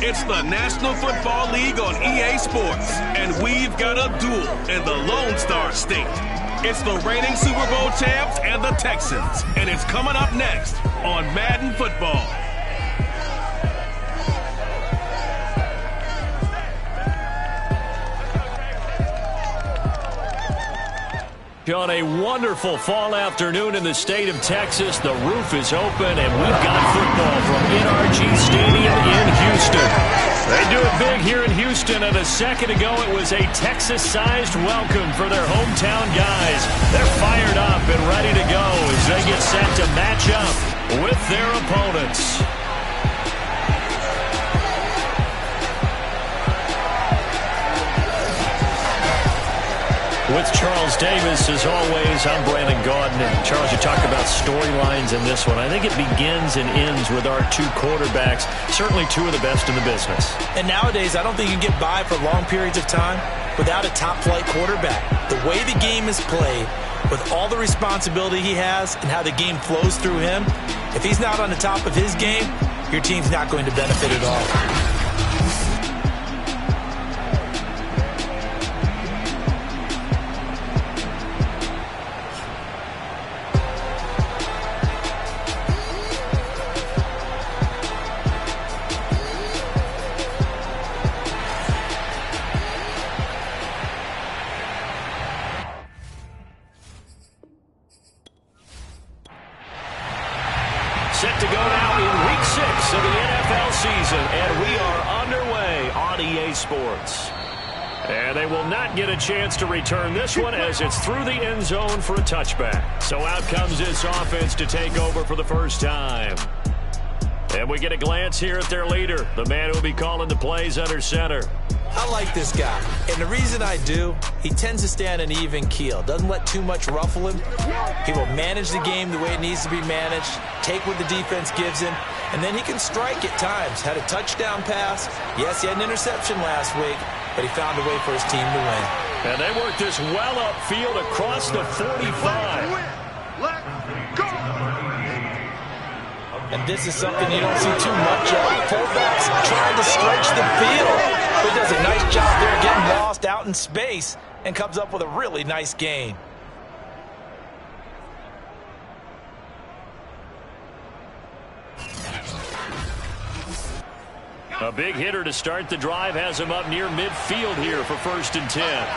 It's the National Football League on EA Sports, and we've got a duel in the Lone Star State. It's the reigning Super Bowl champs and the Texans, and it's coming up next on Madden Football. On a wonderful fall afternoon in the state of Texas, the roof is open, and we've got football from NRG Stadium in Houston. They do it big here in Houston, and a second ago it was a Texas-sized welcome for their hometown guys. They're fired up and ready to go as they get set to match up with their opponents. With Charles Davis, as always, I'm Brandon Gaudin. And Charles, you talk about storylines in this one. I think it begins and ends with our two quarterbacks, certainly two of the best in the business. And nowadays, I don't think you can get by for long periods of time without a top-flight quarterback. The way the game is played, with all the responsibility he has and how the game flows through him, if he's not on the top of his game, your team's not going to benefit at all. Set to go now in Week 6 of the NFL season, and we are underway on EA Sports. And they will not get a chance to return this one as it's through the end zone for a touchback. So out comes this offense to take over for the first time. And we get a glance here at their leader, the man who will be calling the plays under center. I like this guy, and the reason I do, he tends to stay on an even keel, doesn't let too much ruffle him. He will manage the game the way it needs to be managed, take what the defense gives him, and then he can strike at times. Had a touchdown pass. Yes, he had an interception last week, but he found a way for his team to win. And they work this well upfield across the 45. And this is something you don't see too much of. Fullbacks trying to stretch the field. But does a nice job there getting lost out in space and comes up with a really nice gain. A big hitter to start the drive has him up near midfield here for 1st and 10.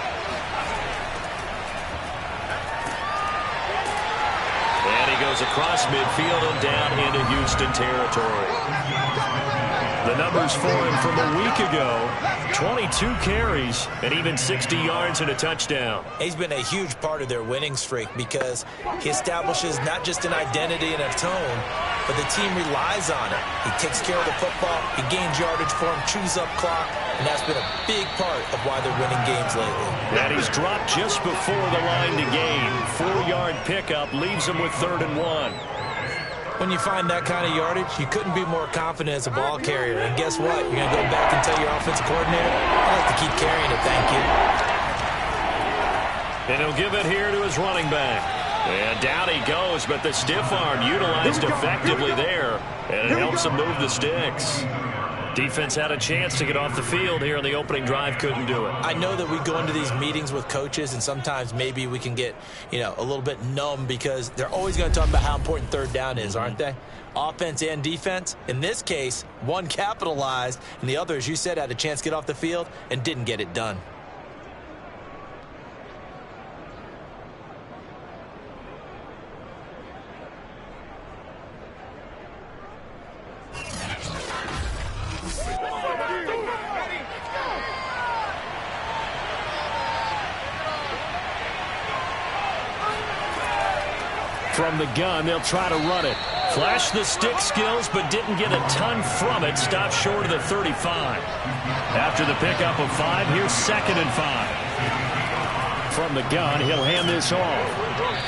And he goes across midfield and down into Houston territory. The numbers for him from a week ago, 22 carries and even 60 yards and a touchdown. He's been a huge part of their winning streak because he establishes not just an identity and a tone, but the team relies on it. He takes care of the football, he gains yardage for him, chews up clock, and that's been a big part of why they're winning games lately. And he's dropped just before the line to gain. 4-yard pickup leaves him with 3rd and 1. When you find that kind of yardage, you couldn't be more confident as a ball carrier. And guess what? You're going to go back and tell your offensive coordinator, I like to keep carrying it, thank you. And he'll give it here to his running back. And down he goes, but the stiff arm utilized effectively there. And it helps him move the sticks. Defense had a chance to get off the field here in the opening drive, couldn't do it. I know that we go into these meetings with coaches, and sometimes maybe we can get, a little bit numb because they're always going to talk about how important 3rd down is, aren't they? Offense and defense. In this case, one capitalized, and the other, as you said, had a chance to get off the field and didn't get it done. From the gun, they'll try to run it. Flashed the stick skills, but didn't get a ton from it. Stopped short of the 35. After the pickup of 5, here's 2nd and 5. From the gun, he'll hand this off.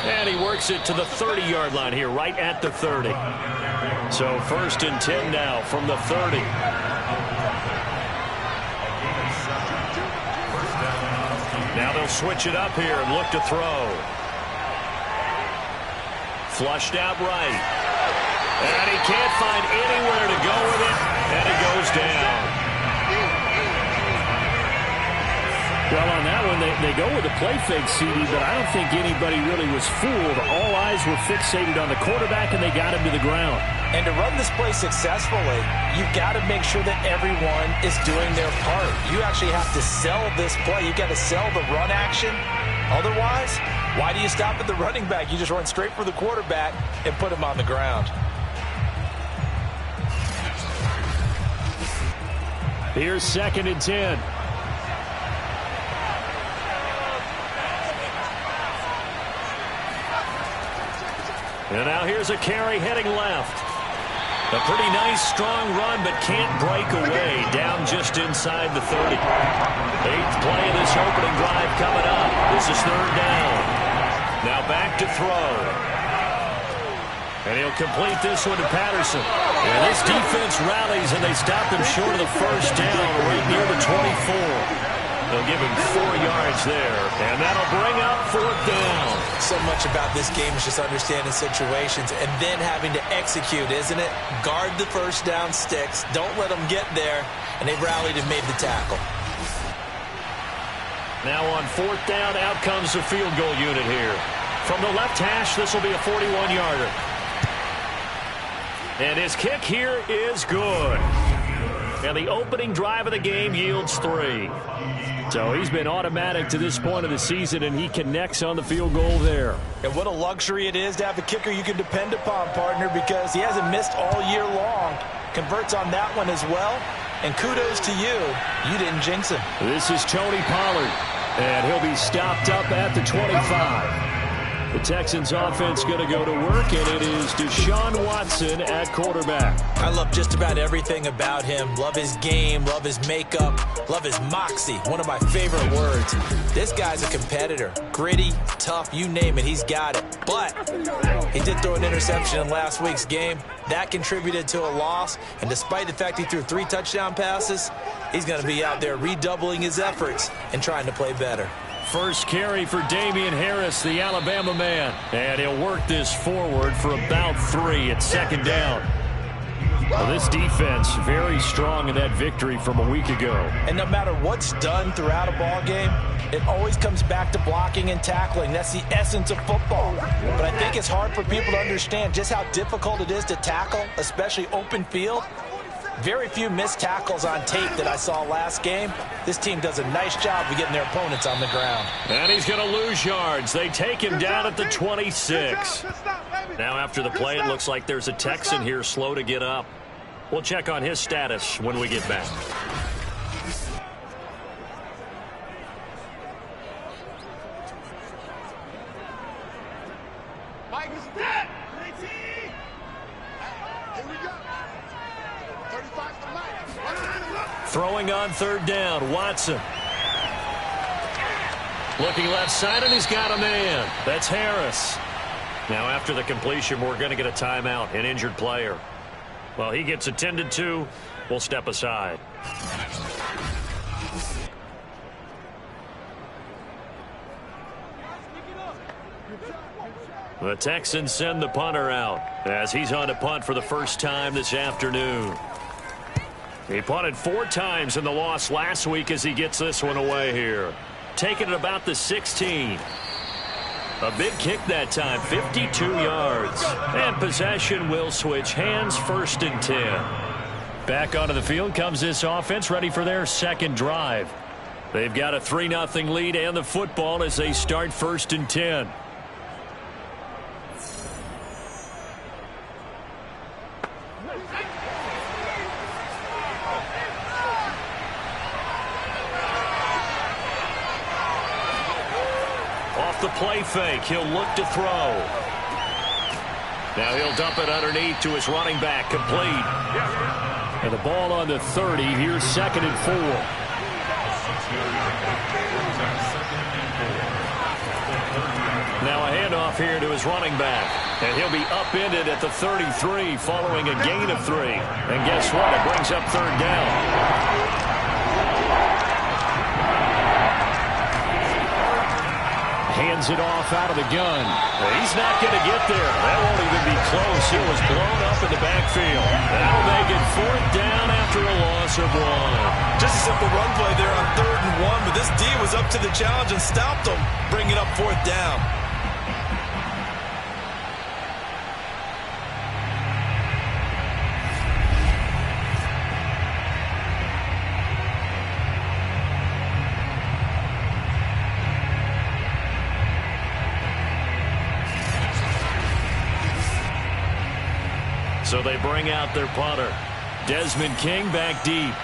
And he works it to the 30-yard line here, right at the 30. So 1st and 10 now from the 30. Now they'll switch it up here and look to throw. Flushed out right. And he can't find anywhere to go with it. And it goes down. Well, on that one, they go with a play fake, CD, but I don't think anybody really was fooled. All eyes were fixated on the quarterback, and they got him to the ground. And to run this play successfully, you've got to make sure that everyone is doing their part. You actually have to sell this play. You've got to sell the run action. Otherwise, why do you stop at the running back? You just run straight for the quarterback and put him on the ground. Here's 2nd and 10. And now here's a carry heading left. A pretty nice, strong run, but can't break away. Down just inside the 30. 8th play of this opening drive coming up. This is 3rd down. Now back to throw. And he'll complete this one to Patterson. And this defense rallies, and they stop him short of the 1st down right near the 24. They'll give him 4 yards there, and that'll bring up 4th down. So much about this game is just understanding situations and then having to execute, isn't it? Guard the 1st down sticks. Don't let them get there, and they rallied and made the tackle. Now on 4th down, out comes the field goal unit here. From the left hash, this will be a 41-yarder. And his kick here is good. And the opening drive of the game yields 3. So he's been automatic to this point of the season, and he connects on the field goal there. And what a luxury it is to have a kicker you can depend upon, partner, because he hasn't missed all year long. Converts on that one as well. And kudos to you. You didn't jinx him. This is Tony Pollard, and he'll be stopped up at the 25. The Texans offense going to go to work, and it is Deshaun Watson at quarterback. I love just about everything about him. Love his game, love his makeup, love his moxie. One of my favorite words. This guy's a competitor. Gritty, tough, you name it, he's got it. But he did throw an interception in last week's game. That contributed to a loss, and despite the fact he threw 3 touchdown passes, he's going to be out there redoubling his efforts and trying to play better. First carry for Damian Harris, the Alabama man. And he'll work this forward for about 3 at 2nd down. Well, this defense very strong in that victory from a week ago. And no matter what's done throughout a ball game, it always comes back to blocking and tackling. That's the essence of football. But I think it's hard for people to understand just how difficult it is to tackle, especially open field. Very few missed tackles on tape that I saw last game. This team does a nice job of getting their opponents on the ground. And he's going to lose yards. They take him down at the 26. Now after the play, it looks like there's a Texan here slow to get up. We'll check on his status when we get back. Mike is dead. Here we go. Throwing on 3rd down, Watson. Looking left side, and he's got a man. That's Harris. Now after the completion, we're going to get a timeout, an injured player. Well, he gets attended to. We'll step aside. The Texans send the punter out as he's on to punt for the first time this afternoon. He punted 4 times in the loss last week as he gets this one away here. Taking it about the 16. A big kick that time, 52 yards. And possession will switch hands, 1st and 10. Back onto the field comes this offense, ready for their 2nd drive. They've got a 3-0 lead and the football as they start 1st and 10. The play fake. He'll look to throw. Now he'll dump it underneath to his running back. Complete. And the ball on the 30. Here's 2nd and 4. Now a handoff here to his running back. And he'll be upended at the 33 following a gain of 3. And guess what? It brings up 3rd down. Hands it off out of the gun. He's not going to get there. That won't even be close. It was blown up in the backfield. That'll make it 4th down after a loss of 1. Just a simple run play there on 3rd and 1, but this D was up to the challenge and stopped them, bringing up 4th down. So they bring out their punter. Desmond King back deep.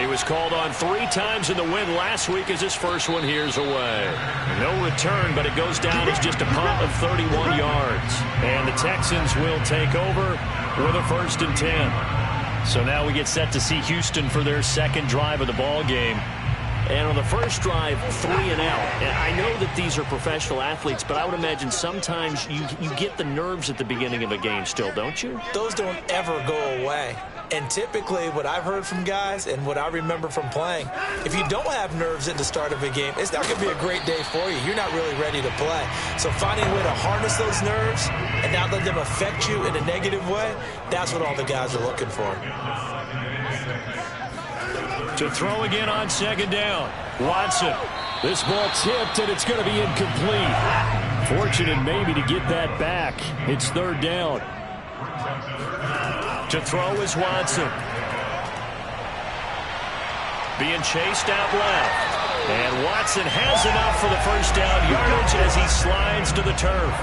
He was called on 3 times in the win last week as his first one here's away. No return, but it goes down as just a punt of 31 yards. And the Texans will take over with a 1st and 10. So now we get set to see Houston for their second drive of the ball game. And on the first drive, 3 and out. And I know that these are professional athletes, but I would imagine sometimes you get the nerves at the beginning of a game still, don't you? Those don't ever go away. And typically what I've heard from guys and what I remember from playing, if you don't have nerves at the start of a game, it's not going to be a great day for you. You're not really ready to play. So finding a way to harness those nerves and not let them affect you in a negative way, that's what all the guys are looking for. To throw again on 2nd down. Watson. This ball tipped, and it's going to be incomplete. Fortunate maybe to get that back. It's 3rd down. To throw is Watson. Being chased out left. And Watson has enough for the 1st down yardage as he slides to the turf.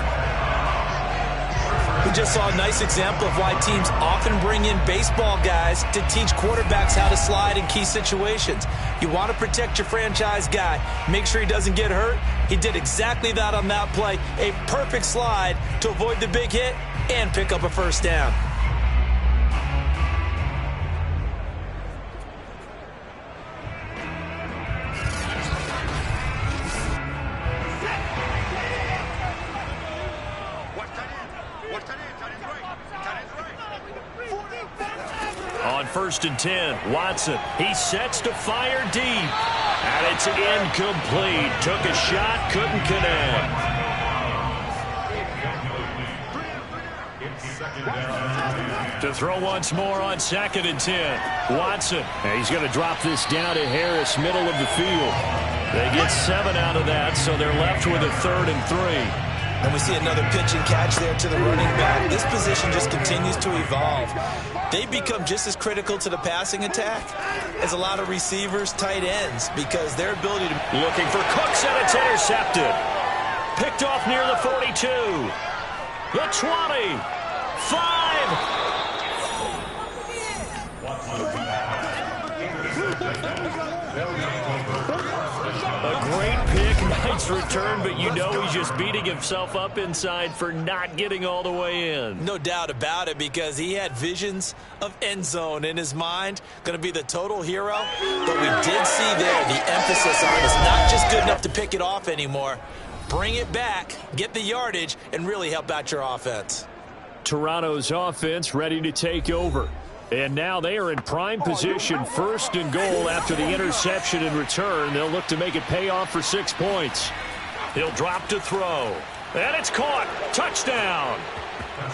We just saw a nice example of why teams often bring in baseball guys to teach quarterbacks how to slide in key situations. You want to protect your franchise guy. Make sure he doesn't get hurt. He did exactly that on that play. A perfect slide to avoid the big hit and pick up a 1st down. On 1st and 10, Watson. He sets to fire deep. And it's incomplete. Took a shot, couldn't connect. To throw once more on 2nd and 10. Watson. And he's going to drop this down to Harris, middle of the field. They get 7 out of that, so they're left with a 3rd and 3. And we see another pitch and catch there to the running back. This position just continues to evolve. They become just as critical to the passing attack as a lot of receivers, tight ends, because their ability to... Looking for Cooks, and it's intercepted. Picked off near the 42. The 20. 5. A great pick, nice return, but you know he's just beating himself up inside for not getting all the way in. No doubt about it, because he had visions of end zone in his mind. Going to be the total hero. But we did see there the emphasis on it's not just good enough to pick it off anymore. Bring it back, get the yardage, and really help out your offense. Toronto's offense ready to take over. And now they are in prime position, 1st and goal after the interception and return. They'll look to make it pay off for 6 points. He'll drop to throw. And it's caught. Touchdown.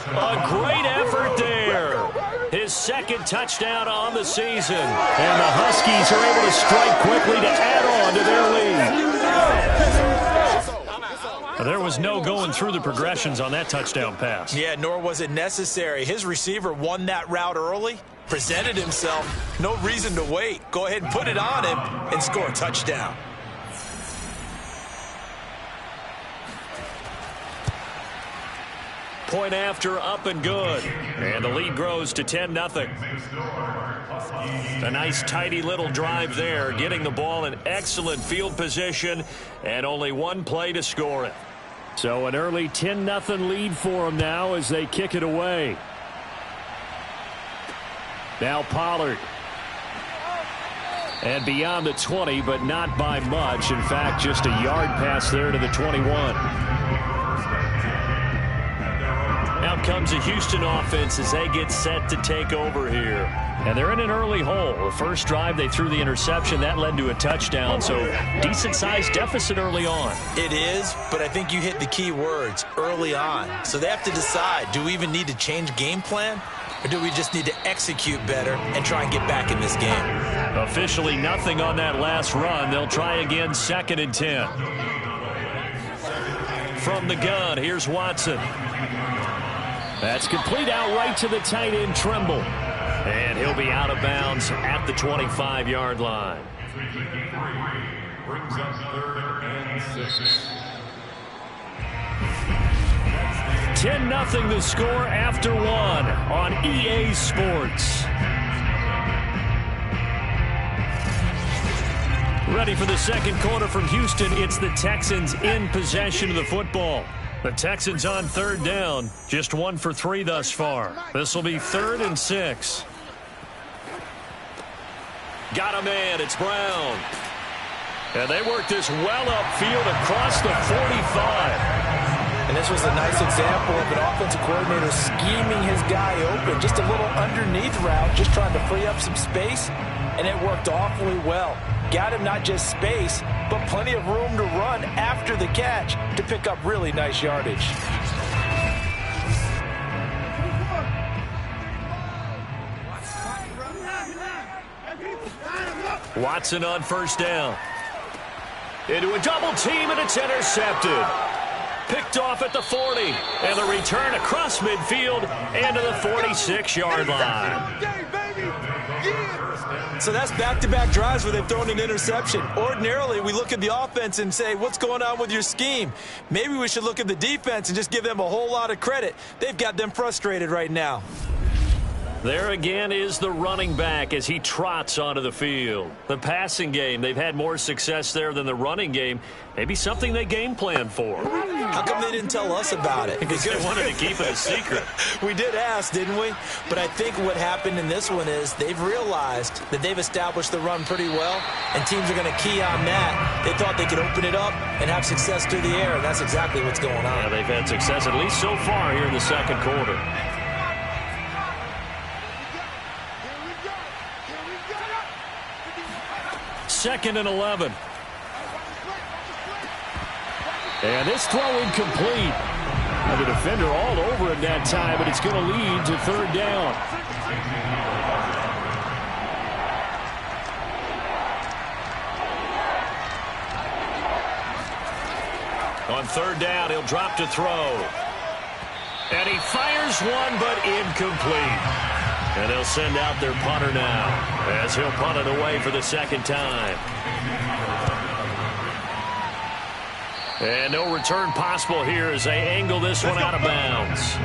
A great effort there. His 2nd touchdown on the season. And the Huskies are able to strike quickly to add on to their lead. There was no going through the progressions on that touchdown pass. Yeah, nor was it necessary. His receiver won that route early, presented himself. No reason to wait. Go ahead and put it on him and score a touchdown. Point after, up and good. And the lead grows to 10-0. A nice, tidy little drive there, getting the ball in excellent field position, and only 1 play to score it. So an early 10-0 lead for them now as they kick it away. Now Pollard. And beyond the 20, but not by much. In fact, just a yard pass there to the 21. Out comes the Houston offense as they get set to take over here. And they're in an early hole. The first drive, they threw the interception. That led to a touchdown, so decent-sized deficit early on. It is, but I think you hit the key words, early on. So they have to decide, do we even need to change game plan, or do we just need to execute better and try and get back in this game? Officially nothing on that last run. They'll try again 2nd and 10. From the gun, here's Watson. That's complete out right to the tight end, Trimble. And he'll be out of bounds at the 25-yard line. Brings up 3rd and 6. 10-0 the score after 1 on EA Sports. Ready for the second quarter from Houston. It's the Texans in possession of the football. The Texans on 3rd down. Just 1 for 3 thus far. This will be 3rd and 6. Got a man. It's Brown. And they work this well upfield across the 45. And this was a nice example of an offensive coordinator scheming his guy open. Just a little underneath route, just trying to free up some space. And it worked awfully well. Got him not just space, but plenty of room to run after the catch to pick up really nice yardage. Watson on 1st down. Into a double team, and it's intercepted. Picked off at the 40. And the return across midfield and to the 46-yard line. So that's back-to-back drives where they've thrown an interception. Ordinarily, we look at the offense and say, what's going on with your scheme? Maybe we should look at the defense and just give them a whole lot of credit. They've got them frustrated right now. There again is the running back as he trots onto the field. The passing game, they've had more success there than the running game. Maybe something they game plan for. How come they didn't tell us about it? Because they wanted to keep it a secret. We did ask, didn't we? But I think what happened in this one is they've realized that they've established the run pretty well, and teams are going to key on that. They thought they could open it up and have success through the air, and that's exactly what's going on. Yeah, they've had success at least so far here in the second quarter. 2nd and 11. And this throw incomplete. And the defender all over it that time, but it's going to lead to 3rd down. On 3rd down, he'll drop to throw. And he fires one, but incomplete. And they'll send out their punter now as he'll punt it away for the 2nd time. And no return possible here as they angle this one out of bounds.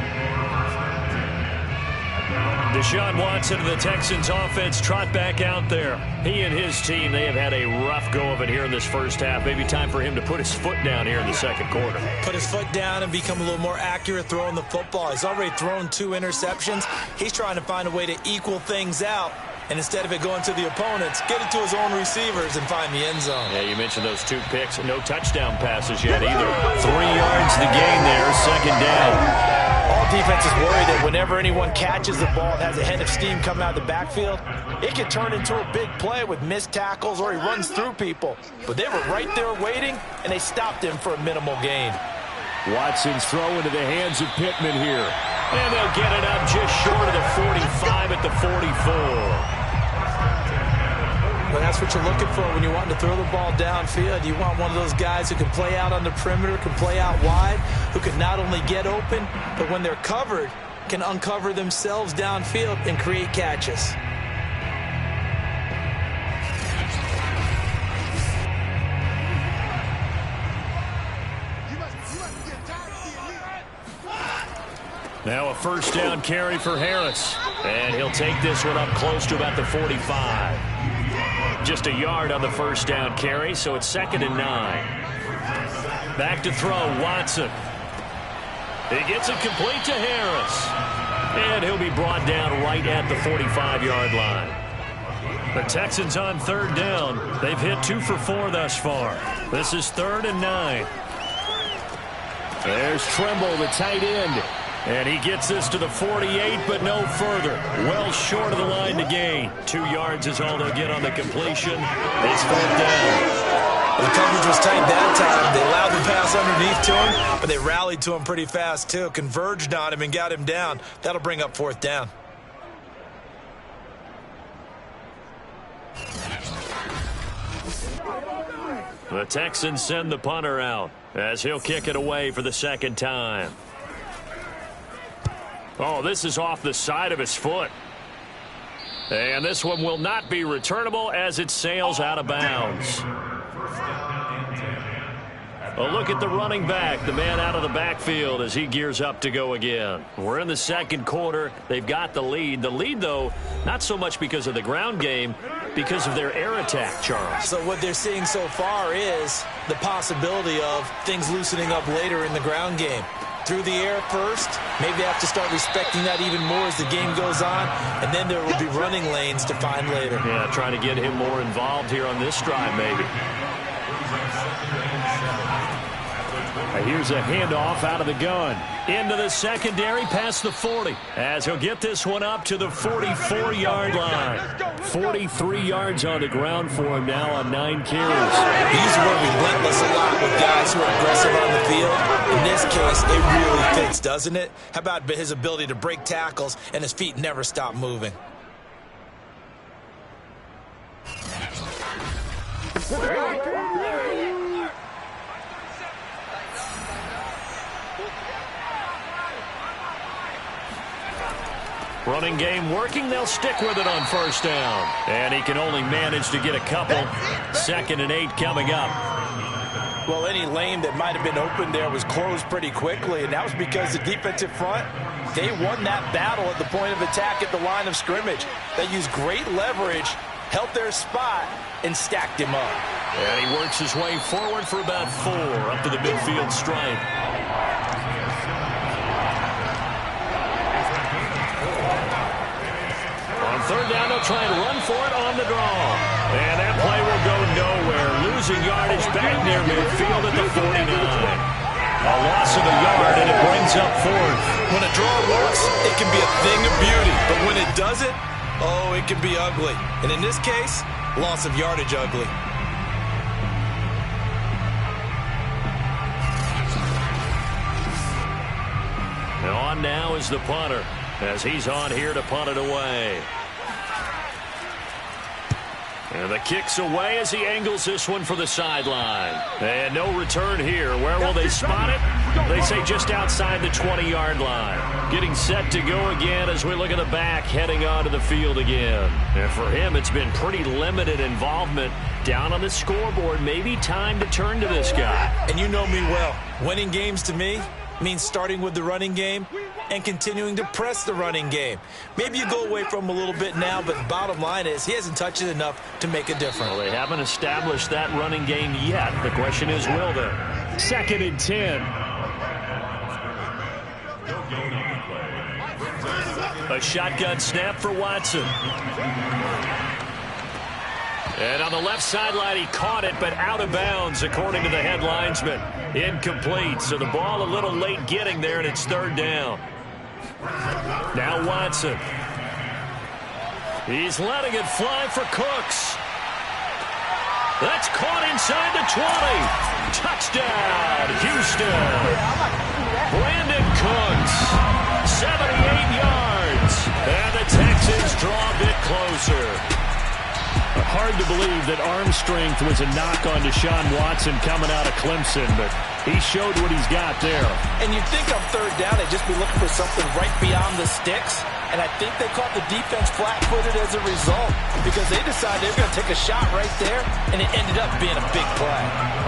Deshaun Watson of the Texans offense trot back out there. He and his team, they have had a rough go of it here in this first half. Maybe time for him to put his foot down here in the second quarter. Put his foot down and become a little more accurate throwing the football. He's already thrown 2 interceptions. He's trying to find a way to equal things out. And instead of it going to the opponents, get it to his own receivers and find the end zone. Yeah, you mentioned those 2 picks. No touchdown passes yet either. 3 yards to gain there, 2nd down. All defenses worry that whenever anyone catches the ball and has a head of steam coming out of the backfield, it can turn into a big play with missed tackles or he runs through people. But they were right there waiting, and they stopped him for a minimal gain. Watson's throw into the hands of Pittman here. And they'll get it up just short of the 45 at the 44. Well, that's what you're looking for when you want to throw the ball downfield. You want one of those guys who can play out on the perimeter, can play out wide, who can not only get open, but when they're covered, can uncover themselves downfield and create catches. Now a 1st down carry for Harris. And he'll take this one up close to about the 45. Just a yard on the 1st down carry, so it's 2nd and 9. Back to throw, Watson. He gets it complete to Harris. And he'll be brought down right at the 45-yard line. The Texans on 3rd down. They've hit 2 for 4 thus far. This is 3rd and 9. There's Trimble, the tight end. And he gets this to the 48, but no further. Well short of the line to gain. 2 yards is all they'll get on the completion. It's 4th down. The coverage was tight that time. They allowed the pass underneath to him, but they rallied to him pretty fast, too. Converged on him and got him down. That'll bring up 4th down. The Texans send the punter out as he'll kick it away for the 2nd time. Oh, this is off the side of his foot. And this one will not be returnable as it sails out of bounds. A look at the running back, the man out of the backfield as he gears up to go again. We're in the 2nd quarter. They've got the lead. The lead, though, not so much because of the ground game, because of their air attack, Charles. So what they're seeing so far is the possibility of things loosening up later in the ground game. Through the air first, maybe they have to start respecting that even more as the game goes on, and then there will be running lanes to find later. Yeah, trying to get him more involved here on this drive, maybe. Here's a handoff out of the gun. Into the secondary, past the 40. As he'll get this one up to the 44-yard line. 43 yards on the ground for him now on 9 carries. He's working relentless a lot with guys who are aggressive on the field. In this case, it really fits, doesn't it? How about his ability to break tackles and his feet never stop moving? Running game working. They'll stick with it on 1st down. And he can only manage to get a couple. 2nd and 8 coming up. Well, any lane that might have been open there was closed pretty quickly, and that was because the defensive front, they won that battle at the point of attack at the line of scrimmage. They used great leverage, held their spot, and stacked him up. And he works his way forward for about 4 up to the midfield stripe. On 3rd down, they'll try and run for it on the draw. And that play will go nowhere. Losing yardage back near midfield at the 49. A loss of a yard, and it brings up 4th. When a draw works, it can be a thing of beauty. But when it doesn't, oh, it can be ugly. And in this case, loss of yardage ugly. And on now is the punter as he's on here to punt it away. And the kick's away as he angles this one for the sideline. And no return here. Where will they spot it? They say just outside the 20-yard line. Getting set to go again as we look at the back, heading onto the field again. And for him, it's been pretty limited involvement down on the scoreboard. Maybe time to turn to this guy. And you know me well. Winning games to me means starting with the running game and continuing to press the running game. Maybe you go away from him a little bit now, but the bottom line is he hasn't touched it enough to make a difference. Well, they haven't established that running game yet. The question is, will they? 2nd and 10. A shotgun snap for Watson. And on the left sideline, he caught it, but out of bounds, according to the head linesman. Incomplete, so the ball a little late getting there, and it's 3rd down. Now Watson. He's letting it fly for Cooks. That's caught inside the 20. Touchdown, Houston. Brandon Cooks, 78 yards. And the Texans draw a bit closer. Hard to believe that arm strength was a knock on Deshaun Watson coming out of Clemson, but he showed what he's got there. And you'd think on 3rd down they'd just be looking for something right beyond the sticks, and I think they caught the defense flat-footed as a result because they decided they were going to take a shot right there, and it ended up being a big play.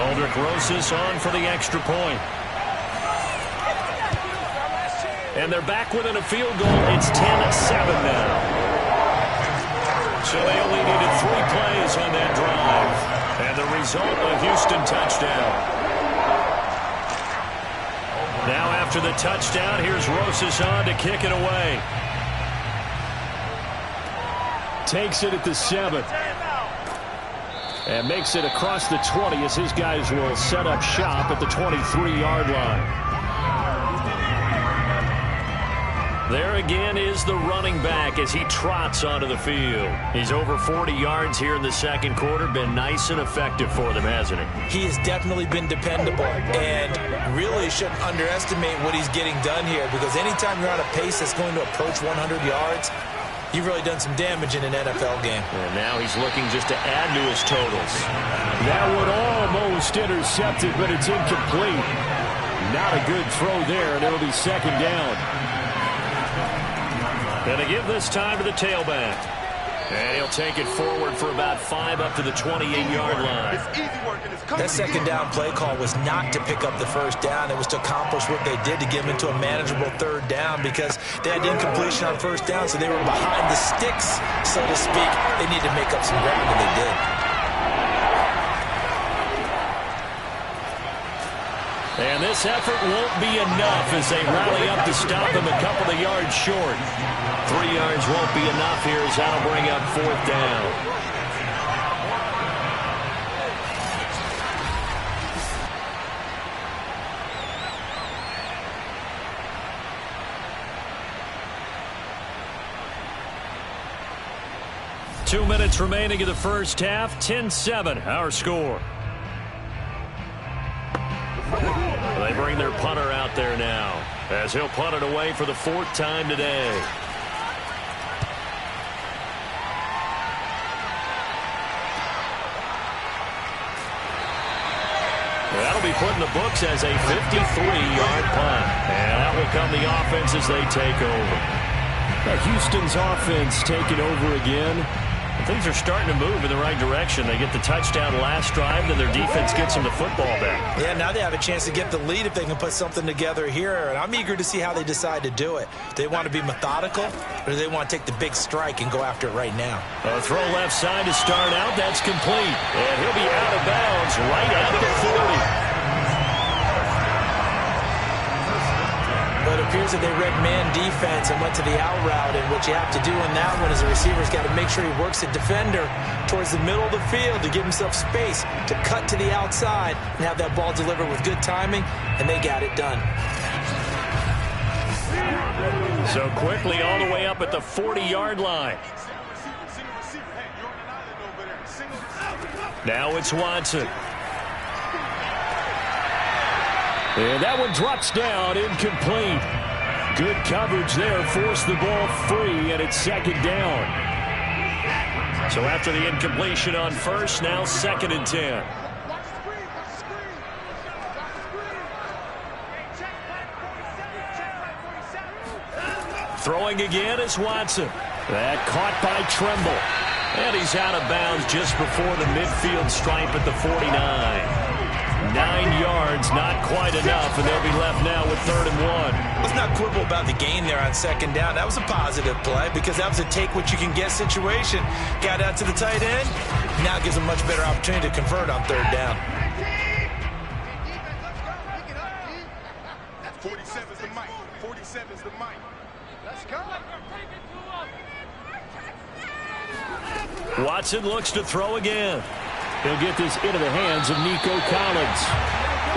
Aldrich Rosas on for the extra point. And they're back within a field goal. It's 10-7 now. So they only needed 3 plays on that drive. And the result, a Houston touchdown. Now after the touchdown, here's Rosas on to kick it away. Takes it at the 7. And makes it across the 20 as his guys will set up shop at the 23-yard line. There again is the running back as he trots onto the field. He's over 40 yards here in the second quarter. Been nice and effective for them, hasn't he? He has definitely been dependable, and really shouldn't underestimate what he's getting done here, because anytime you're on a pace that's going to approach 100 yards, you've really done some damage in an NFL game. And now he's looking just to add to his totals. That one almost intercepted, but it's incomplete. Not a good throw there, and it'll be second down. Going to give this time to the tailback. And he'll take it forward for about 5 up to the 28-yard line. That second down play call was not to pick up the first down. It was to accomplish what they did to get them into a manageable third down, because they had incompletion on first down, so they were behind the sticks, so to speak. They needed to make up some ground, and they did. And this effort won't be enough as they rally up to stop him a couple of yards short. 3 yards won't be enough here as that'll bring up fourth down. Two minutes remaining in the first half. 10-7, our score. They bring their punter out there now as he'll punt it away for the 4th time today. That'll be put in the books as a 53-yard punt. And that will come the offense as they take over. Houston's offense taking over again. Things are starting to move in the right direction. They get the touchdown last drive, then their defense gets them the football back. Yeah, now they have a chance to get the lead if they can put something together here. And I'm eager to see how they decide to do it. Do they want to be methodical, or do they want to take the big strike and go after it right now? A throw left side to start out. That's complete. And he'll be out of bounds right at the 40. But it appears that they read man defense and went to the out route, and what you have to do in that one is the receiver's got to make sure he works the defender towards the middle of the field to give himself space to cut to the outside and have that ball delivered with good timing, and they got it done. So quickly all the way up at the 40-yard line. Now it's Watson. And that one drops down, incomplete. Good coverage there, forced the ball free, and it's second down. So after the incompletion on first, now 2nd and 10. Throwing again is Watson. That caught by Tremble. And he's out of bounds just before the midfield stripe at the 49. 9 yards, not quite enough, and they'll be left now with 3rd and 1. Let's not quibble about the gain there on second down. That was a positive play because that was a take-what-you-can-get situation. Got out to the tight end. Now it gives them a much better opportunity to convert on 3rd down. 47's the mic. 47's the mic. Let's go. Watson looks to throw again. He'll get this into the hands of Nico Collins.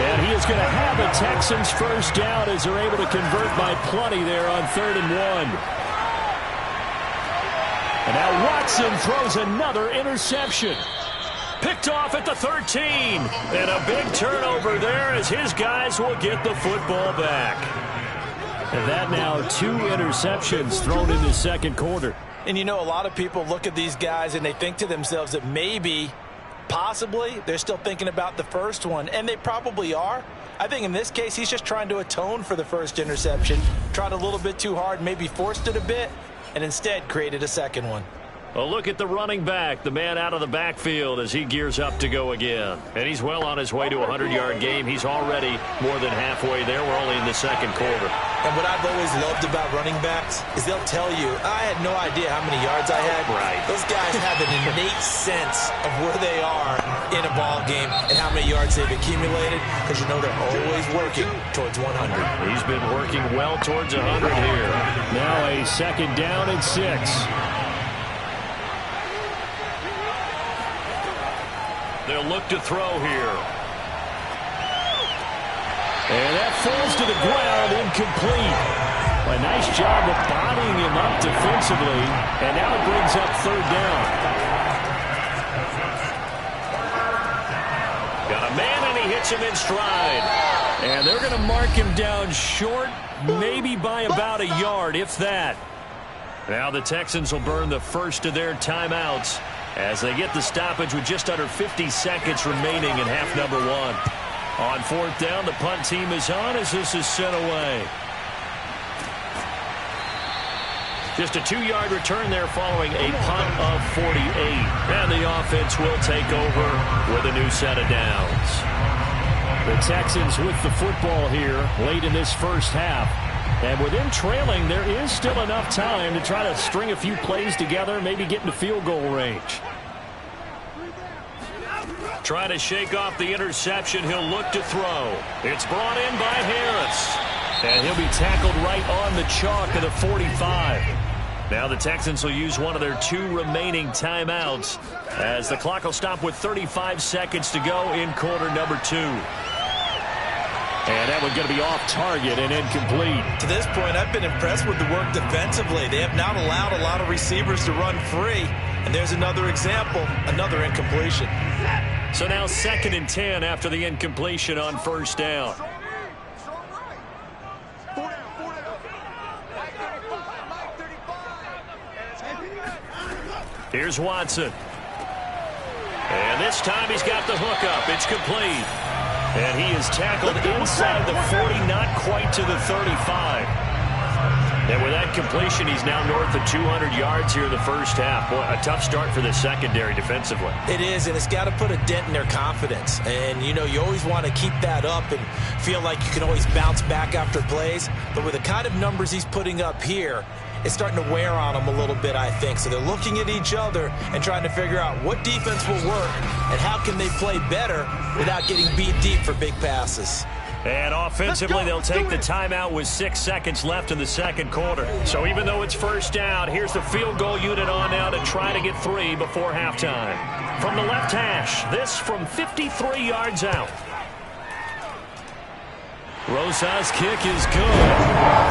And he is going to have a Texans first down as they're able to convert by plenty there on 3rd and 1. And now Watson throws another interception. Picked off at the 13. And a big turnover there as his guys will get the football back. And that now 2 interceptions thrown in the second quarter. And you know, a lot of people look at these guys and they think to themselves that maybe, possibly, they're still thinking about the first one, and they probably are. I think in this case, he's just trying to atone for the first interception, tried a little bit too hard, maybe forced it a bit, and instead created a second one. A look at the running back, the man out of the backfield as he gears up to go again. And he's well on his way to a 100-yard game. He's already more than halfway there. We're only in the second quarter. And what I've always loved about running backs is they'll tell you, I had no idea how many yards I had. Right. Those guys have an innate sense of where they are in a ball game and how many yards they've accumulated, because you know they're always working towards 100. He's been working well towards 100 here. Now a 2nd down and 6. They'll look to throw here. And that falls to the ground, incomplete. A nice job of bodying him up defensively, and now it brings up third down. Got a man, and he hits him in stride. And they're going to mark him down short, maybe by about a yard, if that. Now the Texans will burn the first of their timeouts as they get the stoppage with just under 50 seconds remaining in half number one. On fourth down, the punt team is on as this is sent away. Just a 2-yard return there following a punt of 48. And the offense will take over with a new set of downs. The Texans with the football here late in this first half. And with them trailing, there is still enough time to try to string a few plays together, maybe get into field goal range. Trying to shake off the interception. He'll look to throw. It's brought in by Harris. And he'll be tackled right on the chalk of the 45. Now the Texans will use one of their 2 remaining timeouts as the clock will stop with 35 seconds to go in quarter number 2. And that one's going to be off target and incomplete. To this point, I've been impressed with the work defensively. They have not allowed a lot of receivers to run free. And there's another example, another incompletion. So now 2nd and 10 after the incompletion on first down. Here's Watson. And this time he's got the hookup. It's complete. And he is tackled inside the 40, not quite to the 35. And with that completion, he's now north of 200 yards here in the first half. Boy, a tough start for the secondary defensively. It is, and it's got to put a dent in their confidence. And, you know, you always want to keep that up and feel like you can always bounce back after plays. But with the kind of numbers he's putting up here, it's starting to wear on them a little bit, I think. So they're looking at each other and trying to figure out what defense will work and how can they play better without getting beat deep for big passes. And offensively, they'll take the timeout with 6 seconds left in the second quarter. So even though it's first down, here's the field goal unit on now to try to get 3 before halftime. From the left hash, this from 53 yards out. Rosa's kick is good,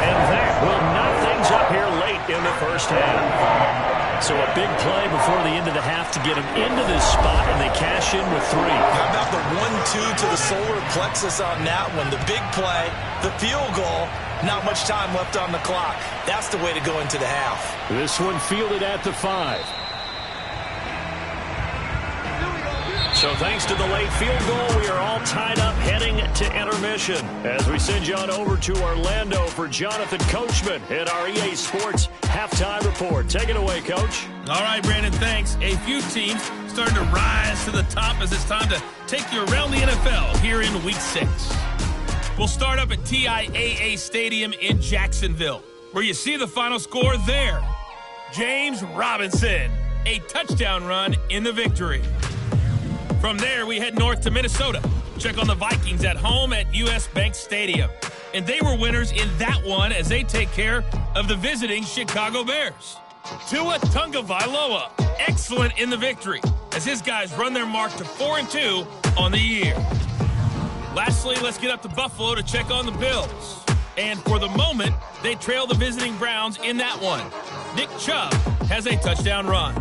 and that will knock things up here late in the first half. So a big play before the end of the half to get them into this spot, and they cash in with 3. How about the 1-2 to the solar plexus on that one? The big play, the field goal, not much time left on the clock. That's the way to go into the half. This one fielded at the 5. So thanks to the late field goal, we are all tied up heading to intermission as we send you on over to Orlando for Jonathan Coachman in our EA Sports Halftime Report. Take it away, Coach. All right, Brandon, thanks. A few teams starting to rise to the top as it's time to take you around the NFL here in Week 6. We'll start up at TIAA Stadium in Jacksonville, where you see the final score there. James Robinson, a touchdown run in the victory. From there, we head north to Minnesota. Check on the Vikings at home at US Bank Stadium. And they were winners in that one as they take care of the visiting Chicago Bears. Tua Tagovailoa, excellent in the victory as his guys run their mark to 4-2 on the year. Lastly, let's get up to Buffalo to check on the Bills. And for the moment, they trail the visiting Browns in that one. Nick Chubb has a touchdown run.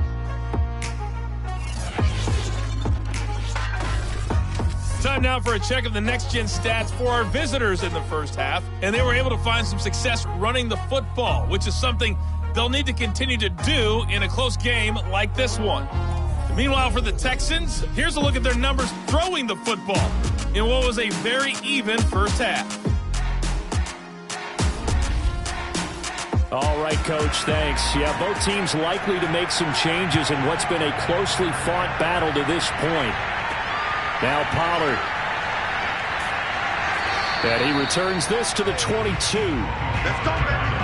Time now for a check of the next-gen stats for our visitors in the first half. And they were able to find some success running the football, which is something they'll need to continue to do in a close game like this one. Meanwhile, for the Texans, here's a look at their numbers throwing the football in what was a very even first half. All right, Coach, thanks. Yeah, both teams likely to make some changes in what's been a closely fought battle to this point. Now Pollard. And he returns this to the 22. Let's go, baby.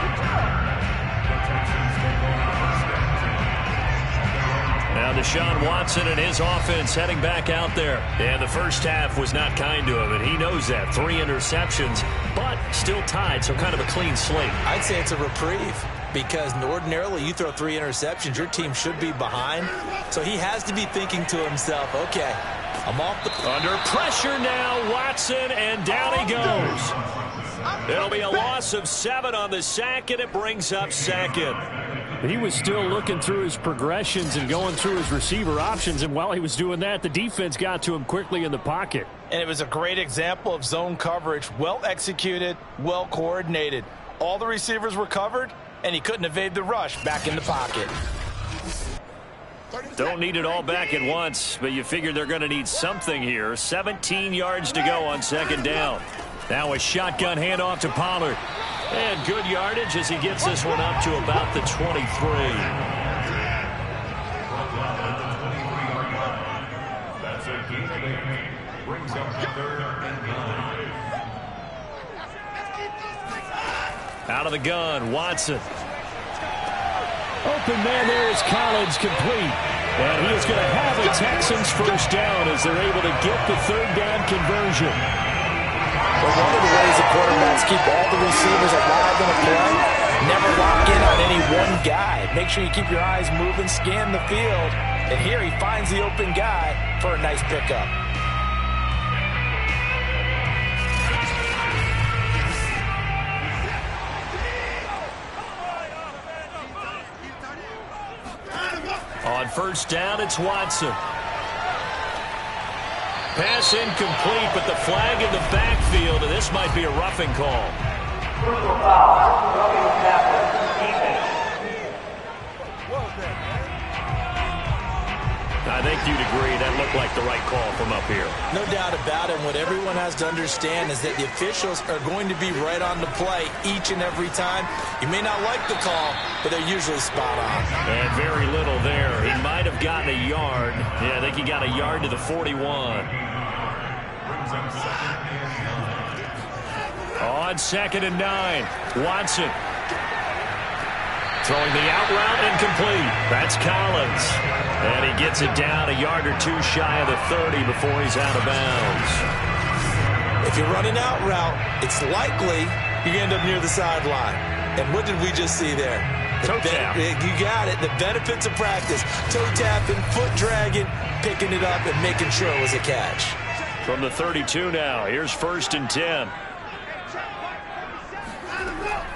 Now Deshaun Watson and his offense heading back out there. And the first half was not kind to him, and he knows that. 3 interceptions, but still tied, so kind of a clean slate. I'd say it's a reprieve because ordinarily you throw 3 interceptions, your team should be behind. So he has to be thinking to himself, okay, I'm off the... Under pressure now, Watson, and down he goes. It'll be a loss of 7 on the sack, and it brings up second. He was still looking through his progressions and going through his receiver options, and while he was doing that, the defense got to him quickly in the pocket. And it was a great example of zone coverage. Well executed, well coordinated. All the receivers were covered, and he couldn't evade the rush back in the pocket. Don't need it all back at once, but you figure they're going to need something here. 17 yards to go on second down. Now a shotgun handoff to Pollard. And good yardage as he gets this one up to about the 23. That's a gain. Brings up 3rd and 9. Out of the gun, Watson. Open man there is Collins, complete. And he is going to have a Texans first down as they're able to get the 3rd down conversion. Well, one of the ways the quarterbacks keep all the receivers alive in a play, never lock in on any one guy. Make sure you keep your eyes moving, scan the field. And here he finds the open guy for a nice pickup. On first down, it's Watson. Pass incomplete, but the flag in the backfield, and this might be a roughing call. I think you'd agree that looked like the right call from up here. No doubt about it. What everyone has to understand is that the officials are going to be right on the play each and every time. You may not like the call, but they're usually spot on. And very little there. He might have gotten a yard. Yeah, I think he got a yard to the 41. On 2nd and 9, Watson. Throwing the out route incomplete. That's Collins. And he gets it down a yard or 2 shy of the 30 before he's out of bounds. If you run an out route, it's likely you end up near the sideline. And what did we just see there? Toe tap. You got it. The benefits of practice. Toe tapping, foot dragging, picking it up, and making sure it was a catch. From the 32 now, here's 1st and 10.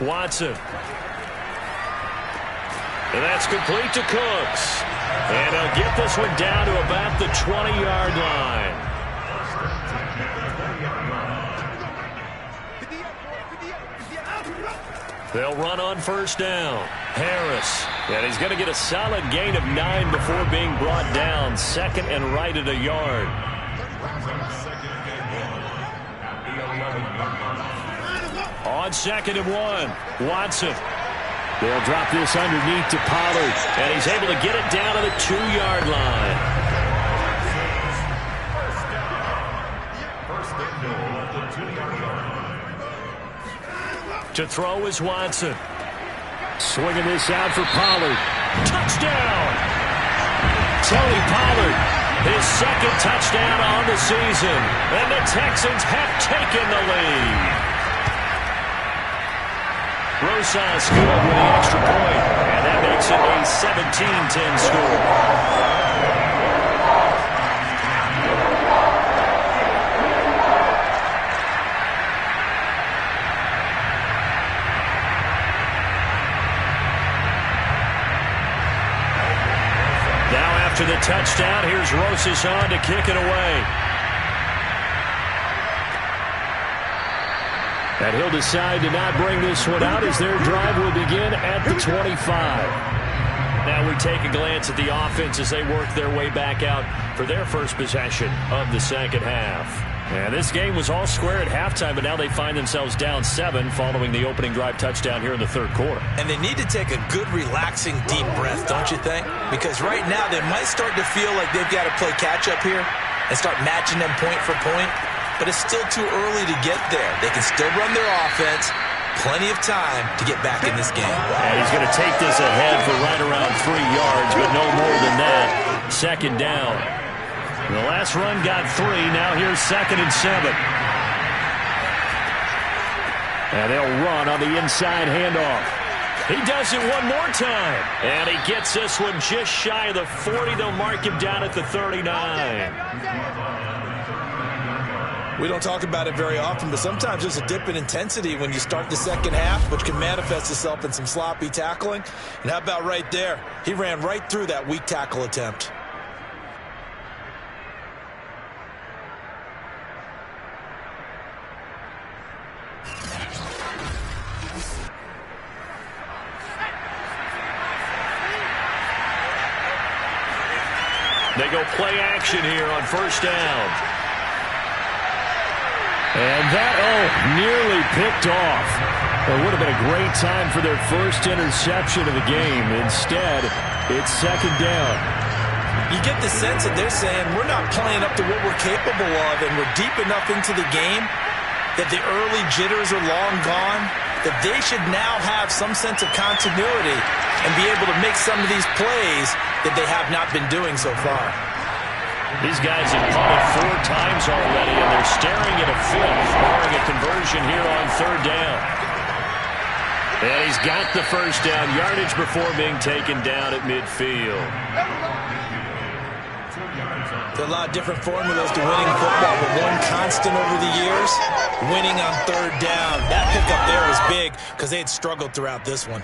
Watson. And that's complete to Cooks. And he'll get this one down to about the 20-yard line. They'll run on first down. Harris. And he's going to get a solid gain of 9 before being brought down. 2nd and right at a yard. On 2nd and 1, Watson. They'll drop this underneath to Pollard, and he's able to get it down to the 2-yard line. To throw is Watson. Swinging this out for Pollard. Touchdown! Tony Pollard, his 2nd touchdown on the season, and the Texans have taken the lead. Rosas good with the extra point, and that makes it a 17-10 score. Now after the touchdown, here's Rosas on to kick it away. And he'll decide to not bring this one out as their drive will begin at the 25. Now we take a glance at the offense as they work their way back out for their first possession of the second half. And this game was all square at halftime, but now they find themselves down 7 following the opening drive touchdown here in the 3rd quarter. And they need to take a good, relaxing, deep breath, don't you think? Because right now they might start to feel like they've got to play catch-up here and start matching them point for point. But it's still too early to get there. They can still run their offense. Plenty of time to get back in this game. And he's going to take this ahead for right around 3 yards, but no more than that. 2nd down. The last run got 3. Now here's 2nd and 7. And they'll run on the inside handoff. He does it one more time. And he gets this one just shy of the 40. They'll mark him down at the 39. We don't talk about it very often, but sometimes there's a dip in intensity when you start the second half, which can manifest itself in some sloppy tackling. And how about right there? He ran right through that weak tackle attempt. They go play action here on first down. And that, nearly picked off. It would have been a great time for their first interception of the game. Instead, it's second down. You get the sense that they're saying we're not playing up to what we're capable of, and we're deep enough into the game that the early jitters are long gone, that they should now have some sense of continuity and be able to make some of these plays that they have not been doing so far. These guys have punted 4 times already, and they're staring at a fifth, barring a conversion here on third down. And he's got the first down yardage before being taken down at midfield. There are a lot of different formulas to winning football, but one constant over the years, winning on third down. That pickup there was big because they had struggled throughout this one.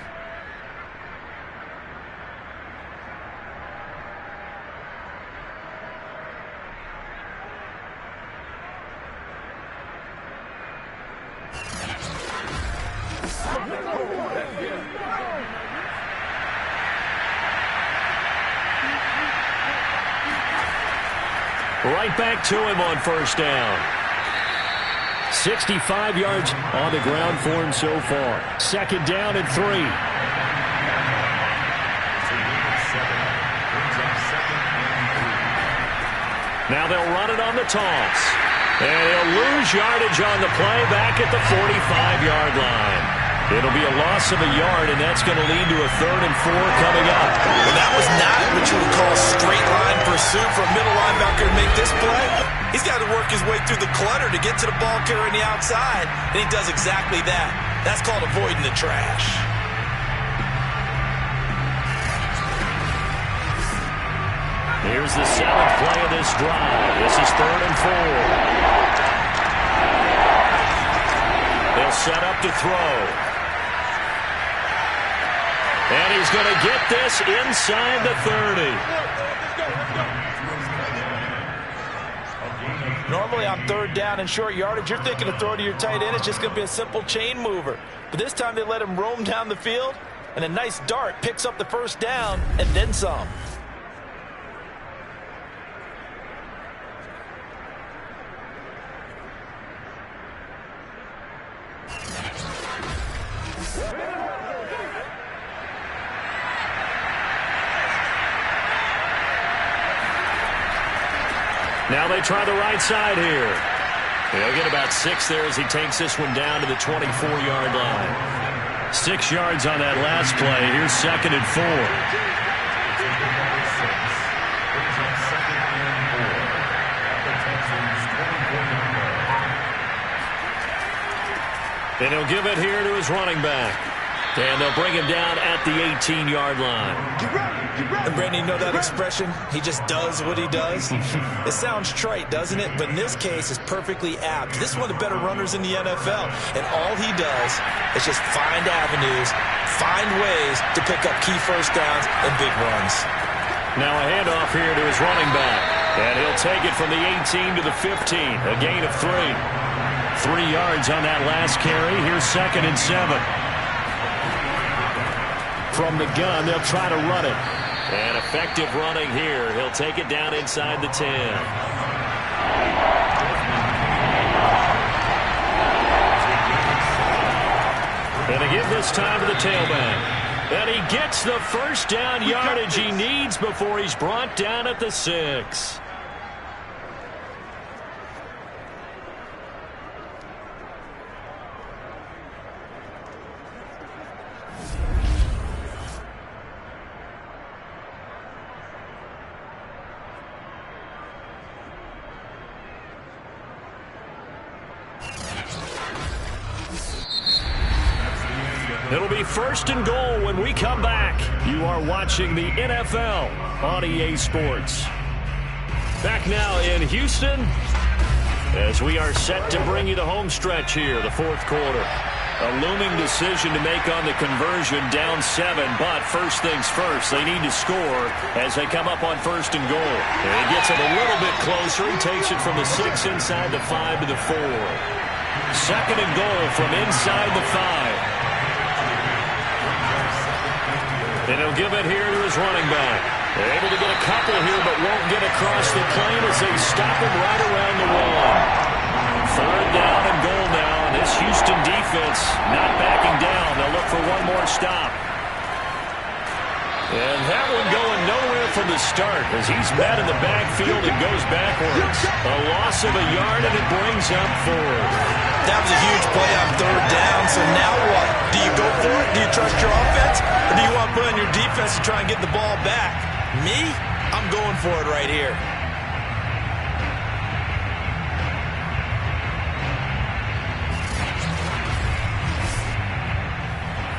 Right back to him on first down. 65 yards on the ground for him so far. Second down and 3. Now they'll run it on the toss. And he'll lose yardage on the play back at the 45-yard line. It'll be a loss of a yard, and that's going to lead to a 3rd and 4 coming up. Well, that was not what you would call straight line pursuit for a middle linebacker to make this play. He's got to work his way through the clutter to get to the ball carrier on the outside, and he does exactly that. That's called avoiding the trash. Here's the 7th play of this drive. This is 3rd and 4. They'll set up to throw. And he's going to get this inside the 30. Normally on third down and short yardage, you're thinking to throw to your tight end. It's just going to be a simple chain mover. But this time they let him roam down the field, and a nice dart picks up the first down and then some. Now they try the right side here. He'll get about 6 there as he takes this one down to the 24-yard line. 6 yards on that last play. Here's 2nd and 4. And he'll give it here to his running back. And they'll bring him down at the 18-yard line. And Brandon, you know that expression? He just does what he does? It sounds trite, doesn't it? But in this case, it's perfectly apt. This is one of the better runners in the NFL. And all he does is just find avenues, find ways to pick up key first downs and big runs. Now a handoff here to his running back. And he'll take it from the 18 to the 15. A gain of 3. 3 yards on that last carry. Here's 2nd and 7. From the gun, they'll try to run it. And effective running here. He'll take it down inside the 10. And again this time to the tailback. And he gets the first down yardage he needs before he's brought down at the 6. It'll be 1st and goal when we come back. You are watching the NFL on EA Sports. Back now in Houston. as we are set to bring you the home stretch here, the fourth quarter. A looming decision to make on the conversion, down 7, but first things first, they need to score as they come up on first and goal. And he gets it a little bit closer. He takes it from the 6 inside the 5 to the 4. Second and goal from inside the 5. And he'll give it here to his running back. They're able to get a couple here, but won't get across the plane as they stop him right around the 1. Third down and goal now. This Houston defense not backing down. They'll look for one more stop. And that one going nowhere from the start as he's met in the backfield and goes backwards. A loss of a yard, and it brings up 4. That was a huge play on third down, so now what? Do you go for it? Do you trust your offense? Or do you want to put on your defense to try and get the ball back? Me? I'm going for it right here.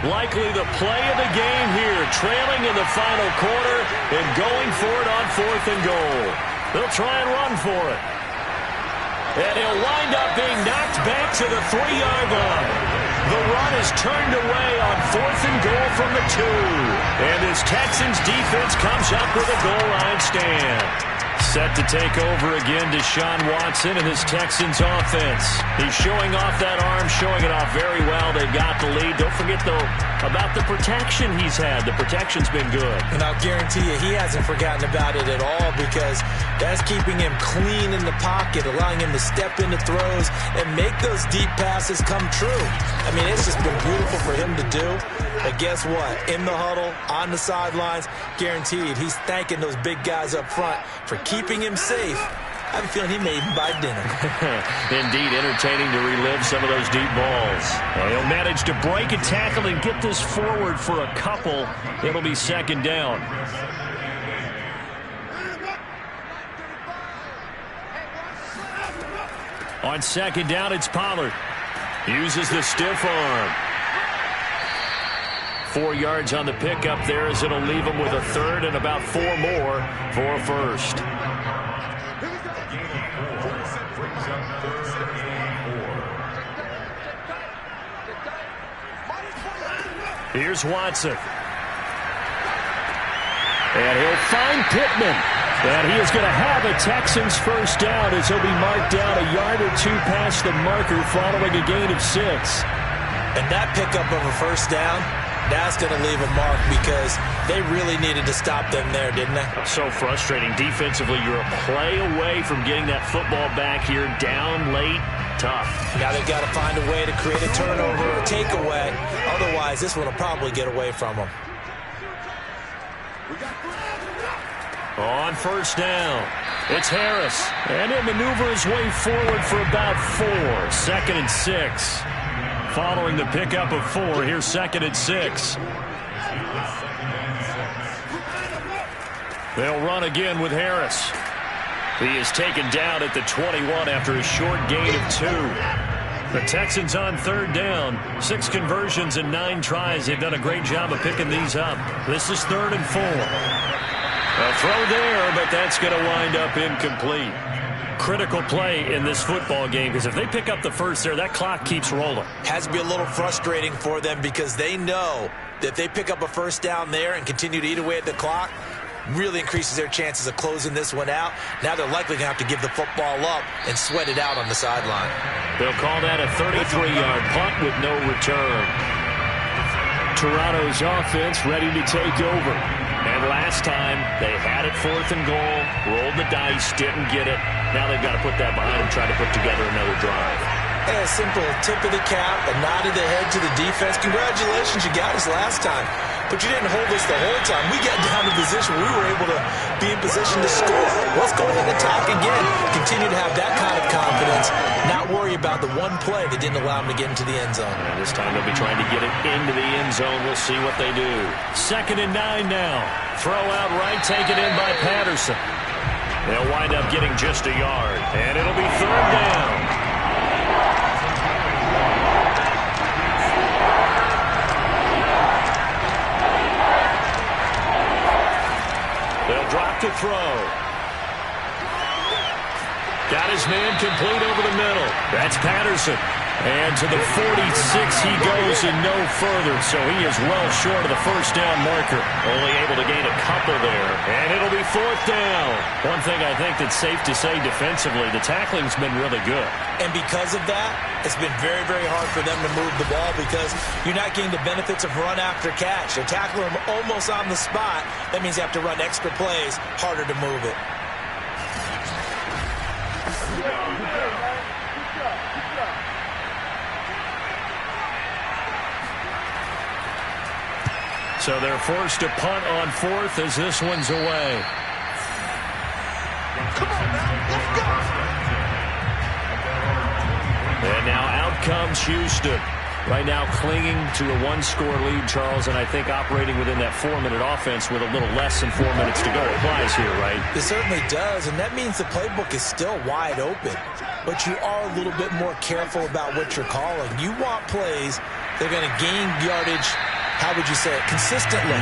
Likely the play of the game here, trailing in the final quarter and going for it on fourth and goal. They'll try and run for it. And he'll wind up being knocked back to the 3-yard line. The run is turned away on fourth and goal from the 2. And this Texans defense comes up with a goal line stand. Set to take over again, Deshaun Watson and his Texans offense. He's showing off that arm, showing it off very well. They've got the lead. Don't forget, though, about the protection he's had. The protection's been good. And I'll guarantee you he hasn't forgotten about it at all because that's keeping him clean in the pocket, allowing him to step into throws and make those deep passes come true. I mean, it's just been beautiful for him to do. But guess what? In the huddle, on the sidelines, guaranteed he's thanking those big guys up front for keeping him safe. I have a feeling he may even buy dinner. Indeed, entertaining to relive some of those deep balls. And he'll manage to break a tackle and get this forward for a couple. It'll be second down. On second down, it's Pollard. Uses the stiff arm. 4 yards on the pickup there as it'll leave him with a third and about 4 more for a first. Here's Watson. And he'll find Pittman. And he is going to have a Texans first down as he'll be marked down a yard or 2 past the marker following a gain of 6. And that pickup of a first down, that's going to leave a mark because they really needed to stop them there, didn't they? So frustrating. Defensively, you're a play away from getting that football back here, down late, tough. Now they've got to find a way to create a turnover or a takeaway. Otherwise, this one will probably get away from them. On first down, it's Harris. And he'll maneuver his way forward for about 4. Second and 6. Following the pickup of 4, here's second and 6. They'll run again with Harris. He is taken down at the 21 after a short gain of 2. The Texans on third down. 6 conversions and 9 tries. They've done a great job of picking these up. This is third and 4. A throw there, but that's going to wind up incomplete. Critical play in this football game because if they pick up the first there, that clock keeps rolling. Has to be a little frustrating for them because they know that if they pick up a first down there and continue to eat away at the clock, really increases their chances of closing this one out. Now they're likely going to have to give the football up and sweat it out on the sideline. They'll call that a 33-yard punt with no return. Toronto's offense ready to take over. And last time, they had it fourth and goal, rolled the dice, didn't get it. Now they've got to put that behind them, try to put together another drive. And a simple tip of the cap, a nod of the head to the defense. Congratulations, you got us last time. But you didn't hold us the whole time. We got down to position where we were able to be in position to score. Let's go ahead and attack again. Continue to have that kind of confidence. Not worry about the one play that didn't allow them to get into the end zone. And this time they'll be trying to get it into the end zone. We'll see what they do. Second and 9 now. Throw out right, taken in by Patterson. They'll wind up getting just a yard. And it'll be third down. They'll drop to throw. Got his man complete over the middle. That's Patterson. And to the 46 he goes and no further. So he is well short of the first down marker. Only able to gain a couple there. And it'll be fourth down. One thing I think that's safe to say defensively, the tackling's been really good. And because of that, it's been very, very hard for them to move the ball because you're not getting the benefits of run after catch. They're tackling them almost on the spot. That means you have to run extra plays, harder to move it. So they're forced to punt on fourth as this one's away. Come on now, let's go. And now out comes Houston. Right now clinging to a one-score lead, Charles, and I think operating within that 4-minute offense with a little less than 4 minutes to go applies here, right? It certainly does, and that means the playbook is still wide open. But you are a little bit more careful about what you're calling. You want plays that are going to gain yardage, how would you say it, consistently,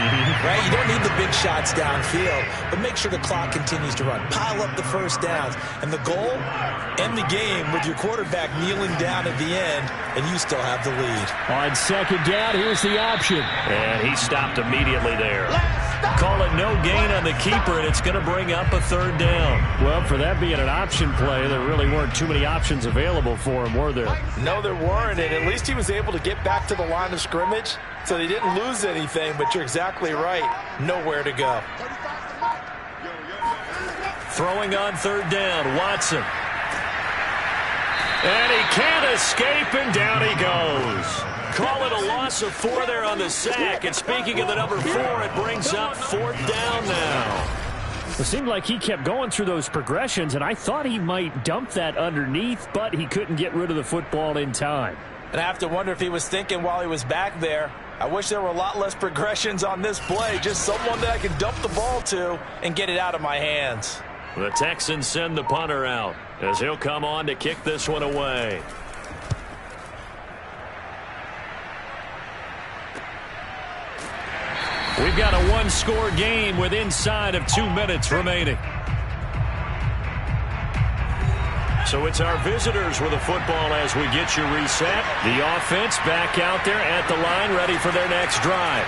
right? You don't need the big shots downfield, but make sure the clock continues to run. Pile up the first downs. And the goal, end the game with your quarterback kneeling down at the end, and you still have the lead. On second down, here's the option. And he stopped immediately there. Call it no gain on the keeper, and it's going to bring up a third down. Well, for that being an option play, there really weren't too many options available for him, were there? No, there weren't, and at least he was able to get back to the line of scrimmage, so they didn't lose anything, but you're exactly right. Nowhere to go. Throwing on third down, Watson. And he can't escape, and down he goes. Call it a loss of 4 there on the sack. And speaking of the number 4, it brings up fourth down now. It seemed like he kept going through those progressions, and I thought he might dump that underneath, but he couldn't get rid of the football in time. And I have to wonder if he was thinking while he was back there, I wish there were a lot less progressions on this play, just someone that I can dump the ball to and get it out of my hands. The Texans send the punter out as he'll come on to kick this one away. We've got a one-score game with inside of 2 minutes remaining. So it's our visitors with the football as we get you reset. The offense back out there at the line, ready for their next drive.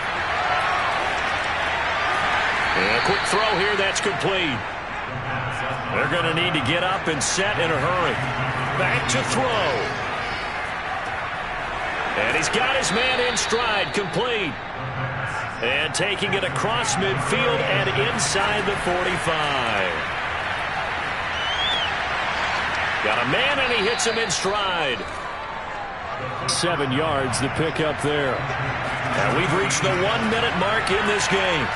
And a quick throw here, that's complete. They're going to need to get up and set in a hurry. Back to throw. And he's got his man in stride, complete. And taking it across midfield and inside the 45. Got a man, and he hits him in stride. 7 yards to pick up there. And we've reached the 1-minute mark in this game.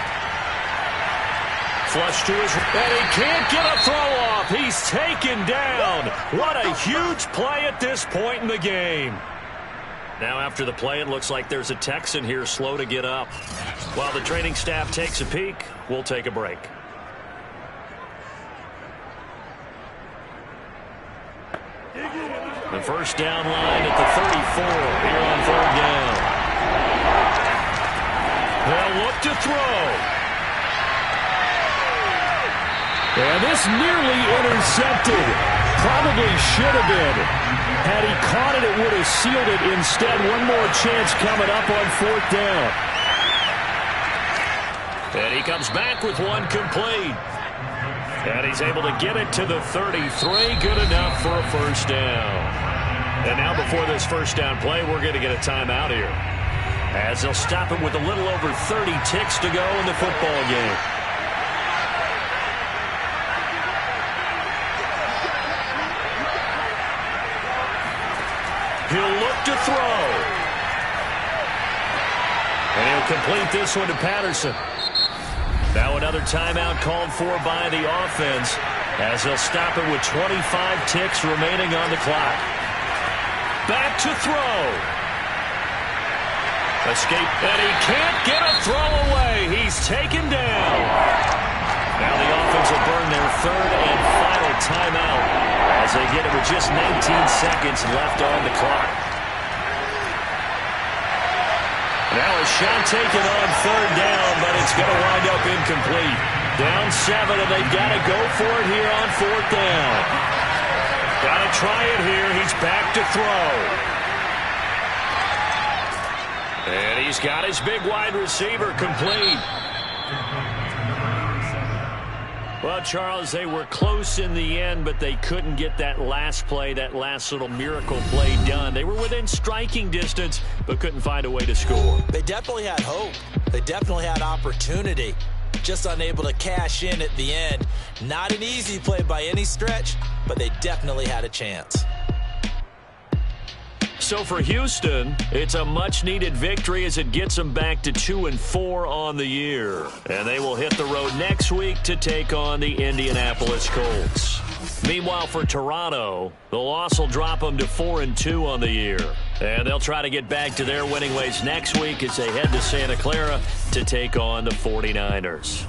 Flush to his, and he can't get a throw off. He's taken down. What a huge play at this point in the game. Now after the play, it looks like there's a Texan here slow to get up. While the training staff takes a peek, we'll take a break. The first down line at the 34 here on third down. They'll look to throw. And this nearly intercepted. Probably should have been. Had he caught it, it would have sealed it. Instead, one more chance coming up on fourth down. And he comes back with one complete. And he's able to get it to the 33. Good enough for a first down. And now before this first down play, we're going to get a timeout here, as they'll stop it with a little over 30 ticks to go in the football game. He'll look to throw. And he'll complete this one to Patterson. Now another timeout called for by the offense, as they'll stop it with 25 ticks remaining on the clock. Back to throw. Escape, and he can't get a throw away. He's taken down. Now the offense will burn their third and final timeout, as they get it with just 19 seconds left on the clock. Now a shot taken on third down, but it's going to wind up incomplete. Down 7, and they've got to go for it here on fourth down. Got to try it here. He's back to throw. And he's got his big wide receiver complete. Well, Charles, they were close in the end, but they couldn't get that last play, that last little miracle play done. They were within striking distance, but couldn't find a way to score. They definitely had hope. They definitely had opportunity. Just unable to cash in at the end. Not an easy play by any stretch, but they definitely had a chance. So for Houston, it's a much-needed victory as it gets them back to 2-4 on the year. And they will hit the road next week to take on the Indianapolis Colts. Meanwhile, for Toronto, the loss will drop them to 4-2 on the year. And they'll try to get back to their winning ways next week as they head to Santa Clara to take on the 49ers.